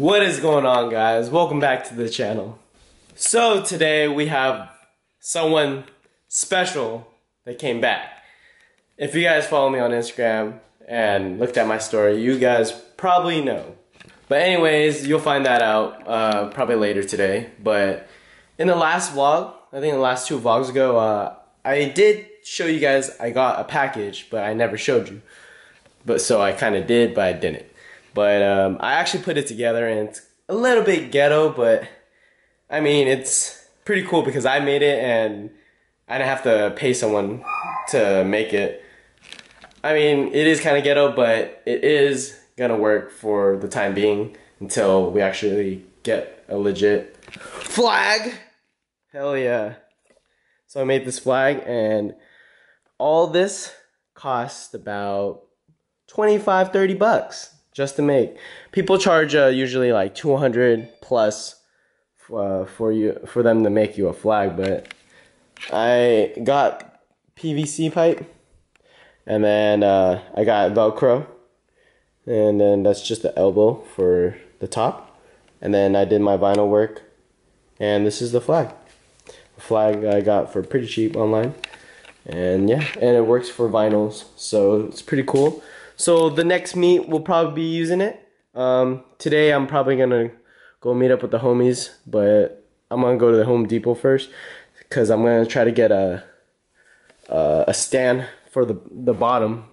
What is going on, guys? Welcome back to the channel. So today we have someone special that came back. If you guys follow me on Instagram and looked at my story, you guys probably know. But anyways, you'll find that out probably later today. But in the last vlog, I think the last two vlogs ago, I did show you guys I got a package, but I never showed you. But so I kind of did, but I didn't. But I actually put it together, and it's a little bit ghetto, but I mean, it's pretty cool because I made it and I didn't have to pay someone to make it. I mean, it is kind of ghetto, but it is gonna work for the time being until we actually get a legit flag. Hell yeah. So I made this flag, and all this cost about 25-30 bucks just to make. People charge usually like 200 plus for them to make you a flag, but I got PVC pipe, and then I got Velcro, and then that's just the elbow for the top, and then I did my vinyl work, and this is the flag. A flag I got for pretty cheap online, and yeah, and it works for vinyls, so it's pretty cool. So the next meet we'll probably be using it. Today I'm probably gonna go meet up with the homies, but I'm gonna go to the Home Depot first because I'm gonna try to get a stand for the bottom.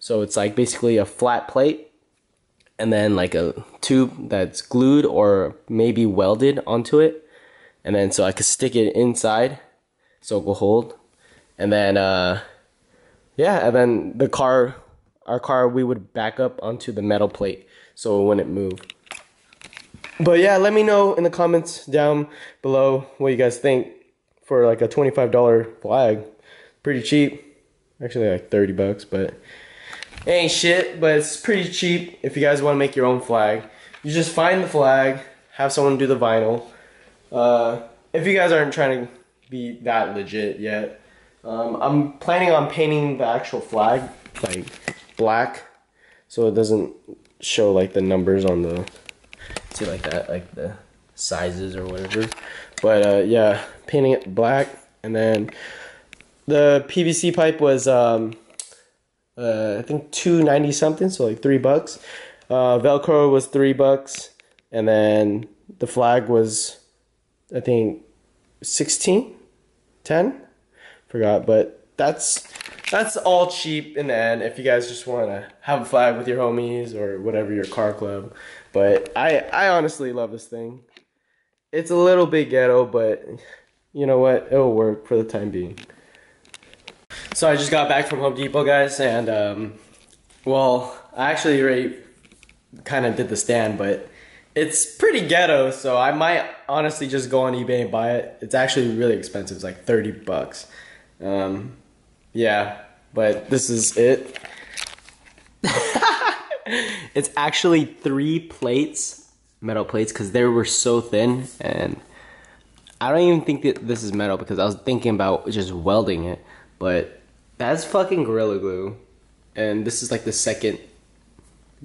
So it's like basically a flat plate and then like a tube that's glued or maybe welded onto it, and then so I could stick it inside so it will hold. And then yeah, and then our car, we would back up onto the metal plate so it wouldn't move. But yeah, let me know in the comments down below what you guys think for like a $25 flag. Pretty cheap. Actually like 30 bucks, but it ain't shit, but it's pretty cheap if you guys want to make your own flag. You just find the flag, have someone do the vinyl. If you guys aren't trying to be that legit yet, I'm planning on painting the actual flag like black, so it doesn't show like the numbers on the, see like that, like the sizes or whatever. But yeah, painting it black. And then the PVC pipe was I think $2.90 something, so like $3. Velcro was $3, and then the flag was I think 16, 10, forgot, but that's all cheap in the end if you guys just want to have a flag with your homies or whatever, your car club. But I honestly love this thing. It's a little bit ghetto, but you know what, it'll work for the time being. So I just got back from Home Depot, guys, and well, I actually already kind of did the stand, but it's pretty ghetto, so I might honestly just go on eBay and buy it. It's actually really expensive. It's like 30 bucks. Yeah, but this is it. It's actually 3 plates, metal plates, because they were so thin, and I don't even think that this is metal because I was thinking about just welding it, but that's fucking Gorilla Glue, and this is like the second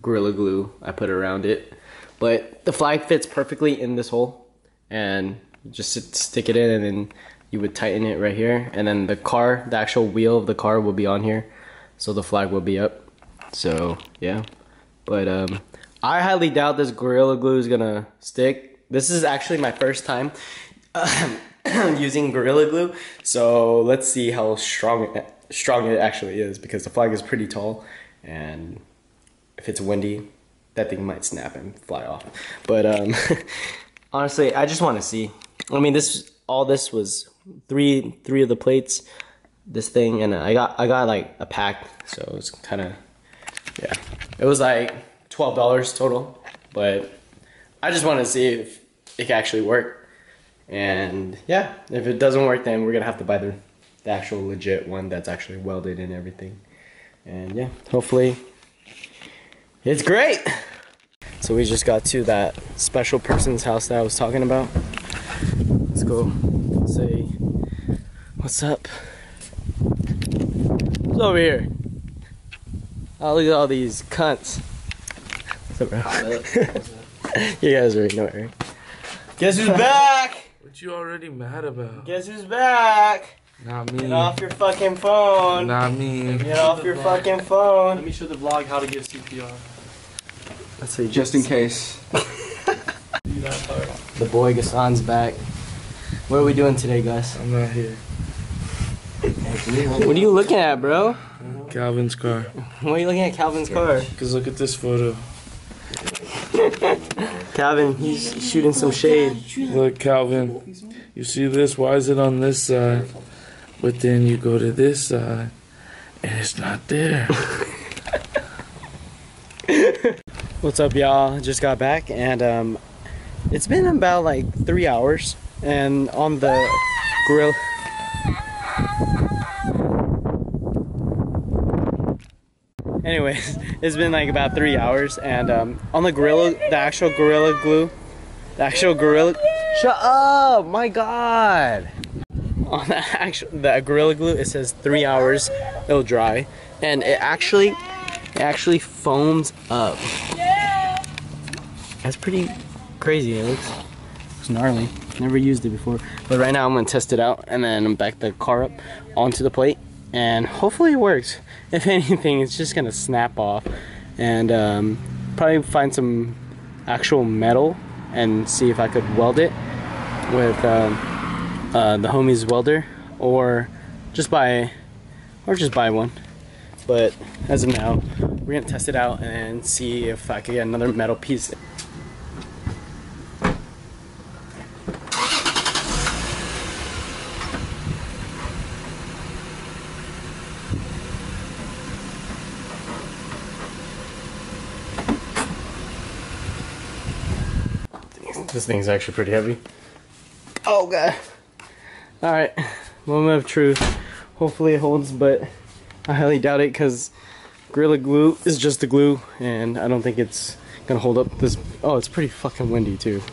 Gorilla Glue I put around it. But the flag fits perfectly in this hole, and just stick it in, and then you would tighten it right here, and then the actual wheel of the car will be on here, so the flag will be up. So yeah, but I highly doubt this Gorilla Glue is gonna stick. This is actually my first time using Gorilla Glue, so let's see how strong it actually is, because the flag is pretty tall, and if it's windy, that thing might snap and fly off. But honestly, I just want to see. I mean, all this was three of the plates, this thing, and I got like a pack, so it's kind of, yeah, it was like $12 total, but I just want to see if it can actually work. And yeah, if it doesn't work, then we're gonna have to buy the actual legit one that's actually welded and everything. And yeah, hopefully it's great. So we just got to that special person's house that I was talking about. Let's go say what's up. What's over here? Oh, look at all these cunts. What's up, bro? You guys already know it, right? Guess who's back? What you already mad about? Guess who's back? Not me. Get off your fucking phone. Not me. Get off your fucking phone. Let me show the vlog how to give CPR. Let's see. Just in case. The boy Gassan's back. What are we doing today, Gus? I'm not here. What are you looking at, bro? Calvin's car. Why are you looking at Calvin's car? Cause look at this photo. Calvin, he's shooting some shade. Look, Calvin. You see this? Why is it on this side? But then you go to this side, and it's not there. What's up, y'all? Just got back, and it's been about like 3 hours, and on the grill. Anyways, it's been like about 3 hours, and on the actual Gorilla Glue, shut up, my God. On the Gorilla Glue, it says 3 hours, it'll dry, and it actually foams up. That's pretty crazy. It looks gnarly. Never used it before, but right now I'm gonna test it out, and then I'm back the car up onto the plate, and hopefully it works. If anything, it's just gonna snap off, and probably find some actual metal and see if I could weld it with the homie's welder, or just buy one. But as of now, we're gonna test it out and see if I could get another metal piece. This thing's actually pretty heavy. Oh God. Alright, moment of truth. Hopefully it holds, but I highly doubt it, because Gorilla Glue is just the glue, and I don't think it's gonna hold up this. Oh, it's pretty fucking windy too.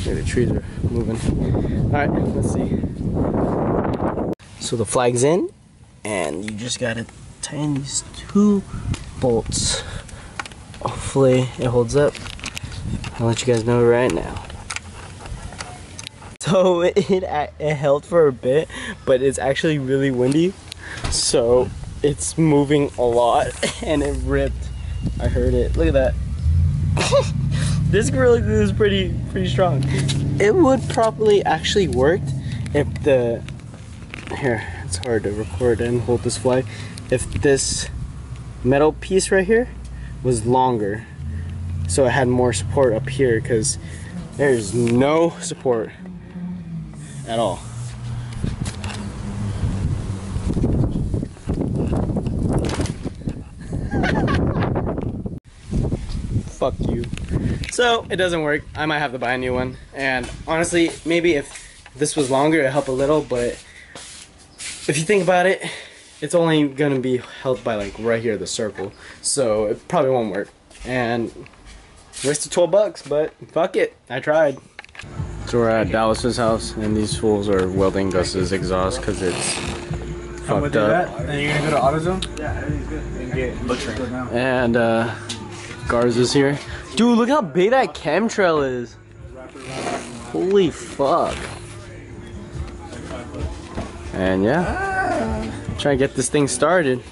Maybe the trees are moving. Alright, let's see. So the flag's in, and you just gotta tighten these 2 bolts. Hopefully it holds up. I'll let you guys know right now. So it held for a bit, but it's actually really windy, so it's moving a lot, and it ripped. I heard it. Look at that. This Gorilla Glue is pretty strong. It would probably actually work if it's hard to record and hold this flag. If this metal piece right here was longer, so it had more support up here, because there's no support at all. Fuck you. So it doesn't work. I might have to buy a new one, and honestly, maybe if this was longer it'd help a little, but if you think about it, it's only gonna be held by like right here, the circle, so it probably won't work, and wasted 12 bucks, but fuck it, I tried. So we're at Dallas's house, and these fools are welding Gus's exhaust because it's fucked up. And you're gonna go to AutoZone? Yeah, everything's good. And get butchering now. And Garz is here. Dude, look how big that chemtrail is. Holy fuck. And yeah, try to get this thing started.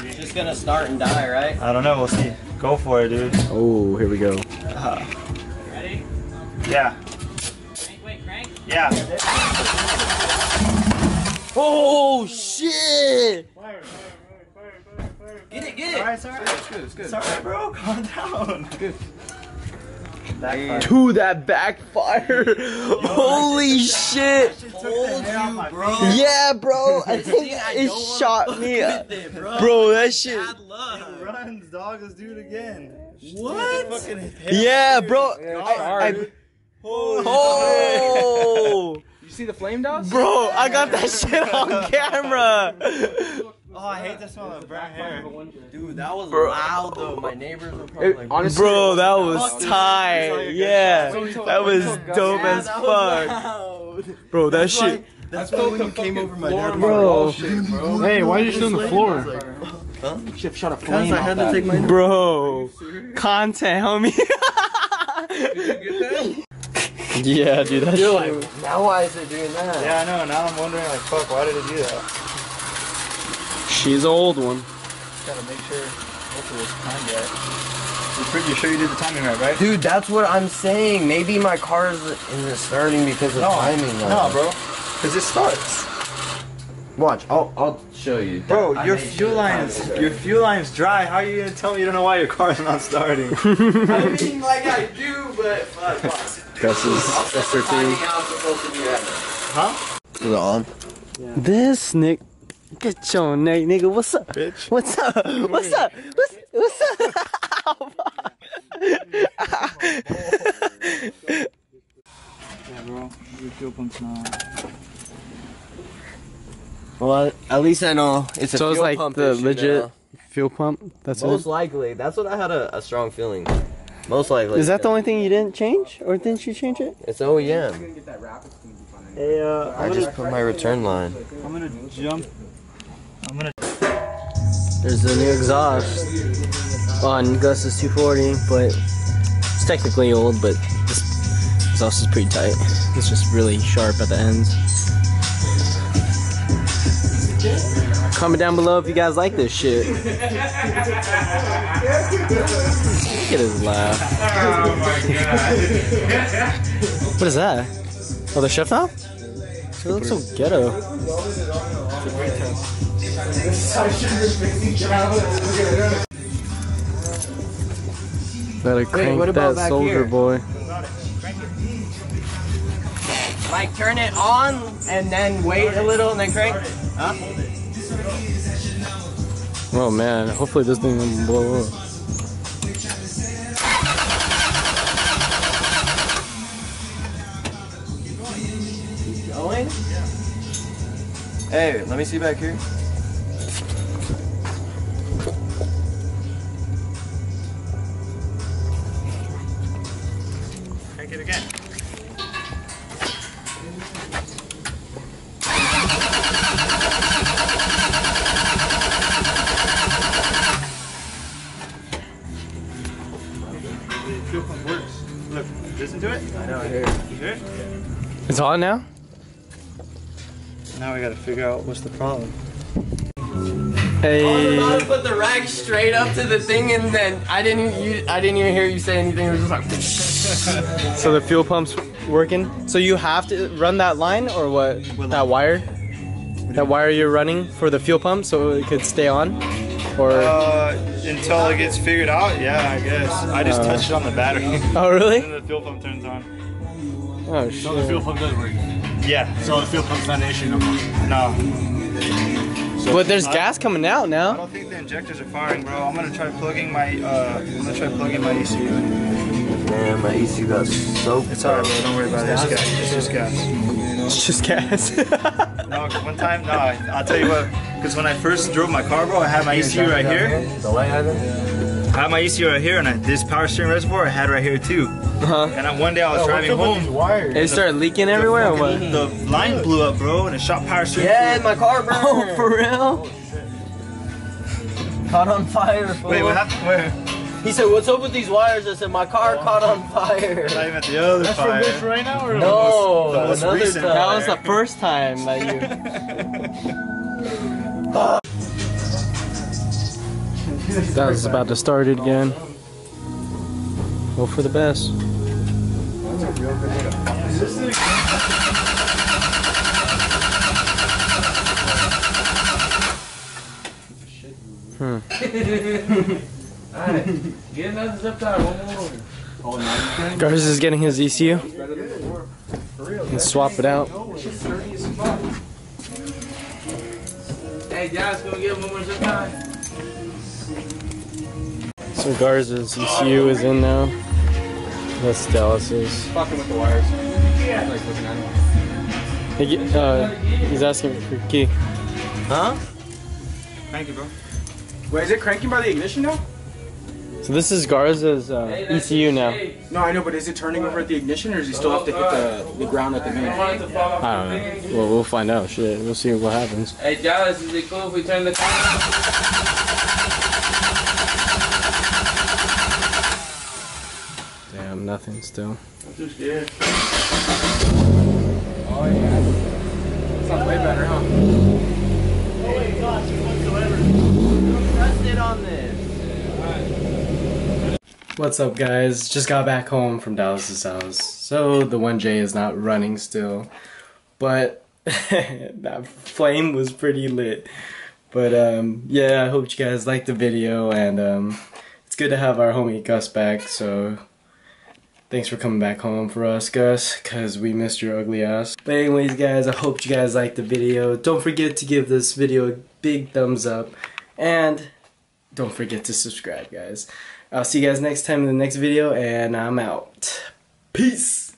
You're just gonna start and die, right? I don't know, we'll see. Go for it, dude. Oh, here we go. Ready? Yeah. Wait, crank? Yeah. Oh shit! Get it! Alright, it's alright. It's good, it's good. It's alright, bro. Calm down. It's good. Dude, that backfired! Holy shit! Told you, bro. Yeah, bro. I think it shot me. Bro, that shit. Bad luck. It runs, dog. Let's do it again. What? Yeah, bro. Oh! You see the flame dust? Bro, I got that shit on camera. Oh, I hate the smell of brown hair. Dude, that was loud though. My neighbors were probably like, Honestly, Bro, that was tight. Yeah, that was dope as fuck. Bro, that shit. That's when you came over my dad. Bro. Hey, why are you still on the floor? Huh? You should have shot a flame I had to take my. Bro, content, homie. Did you get that? Yeah, dude, that's You're like, now why is it doing that? Yeah, I know. Now I'm wondering, like, fuck, why did it do that? she's an old one. Gotta make sure. Hopefully it's timed right. You're sure you did the timing right? Dude, that's what I'm saying. Maybe my car isn't starting because of timing. No, bro. Because it starts. Watch, I'll show you. Bro, your fuel line's dry. How are you gonna tell me you don't know why your car's not starting? I mean, like I do, but fuck. Gus's Timing how it's supposed to be at. Huh? Is it on? This Nick, get your neck, nigga. What's up? Bitch. What's up? What's up? What's up? Yeah, bro. Your fuel pump's not. Well, at least I know it's a So fuel it's like pump the issue legit now. fuel pump. That's Most it. likely. That's what I had a strong feeling. Most likely. Is that the only thing you didn't change, or didn't you change it? It's OEM. Hey, I just put my return line. I'm gonna jump. There's the new exhaust on Gus's 240, but it's technically old, but this exhaust is pretty tight. It's just really sharp at the ends. Comment down below if you guys like this shit. Look at his laugh. Oh my god. What is that? Oh, the chef now? It looks so ghetto. Better crank what about that back soldier here? boy. Like turn it on and then wait a little and then crank. Huh? Oh man, hopefully this thing doesn't blow up. Going? Hey, let me see back here. Crank it again. Fuel pump works. Look, listen to it. I know, I hear it. You hear it? It's on now? Now we gotta figure out what's the problem. Hey. I was about to put the rack straight up to the thing and then I didn't even hear you say anything. It was just like So the fuel pump's working? So you have to run that line or what? That wire? That wire you're running for the fuel pump so it could stay on? Or Until it gets figured out, yeah, I guess. I just touched it on the battery. oh really? And the fuel pump turns on. Oh shit. So the fuel pump does work. Yeah. So the fuel pump's not an issue no more. No. But there's gas coming out I now. don't think the injectors are firing, bro. I'm gonna try plugging my ECU. man, my ECU got soaked. It's alright, bro. Don't worry about it. It's gas. It's just gas. It's just gas. No, one time, no, I'll tell you what. Because when I first drove my car, bro, I had my ECU right here. The light either? I had my ECU right here, and this power steering reservoir I had right here too. And one day I was driving home. It started leaking everywhere or what? The line blew up, bro, and it shot power steering. Yeah, my car burned. Oh, for real? Caught on fire. Fool. Wait, what happened? Where? He said, "What's up with these wires?" I said, "My car caught on fire." Not even at the other fire. right now or No, the most another recent. time. That was the first time that you... That was about to start it again. Hope for the best. Get another zip tie, one more. Garza is getting his ECU. And swap it out. Hey guys, can we get one more zip tie? So Garza's ECU is in now. That's Dallas's. Fucking with the wires. Yeah. Like looking at them. He's asking for a key. Huh? Thank you, bro. Wait, is it cranking by the ignition now? So this is Garza's ECU now. No, I know, but is it turning over at the ignition, or does he still have to hit the ground at the main? I don't know. Well, we'll find out. Shit, we'll see what happens. Hey, Dallas, is it cool if we turn the car? Damn, nothing still. I'm too scared. Oh yeah. Sounds way better, huh? Oh my gosh, whatsoever. Trust it on this. What's up, guys? Just got back home from Dallas's house. So the 1J is not running still, but that flame was pretty lit. But yeah, I hope you guys liked the video, and it's good to have our homie Gus back. So thanks for coming back home for us, Gus, because we missed your ugly ass. But anyways, guys, I hope you guys liked the video. Don't forget to give this video a big thumbs up, and don't forget to subscribe, guys. I'll see you guys next time in the next video, and I'm out. Peace!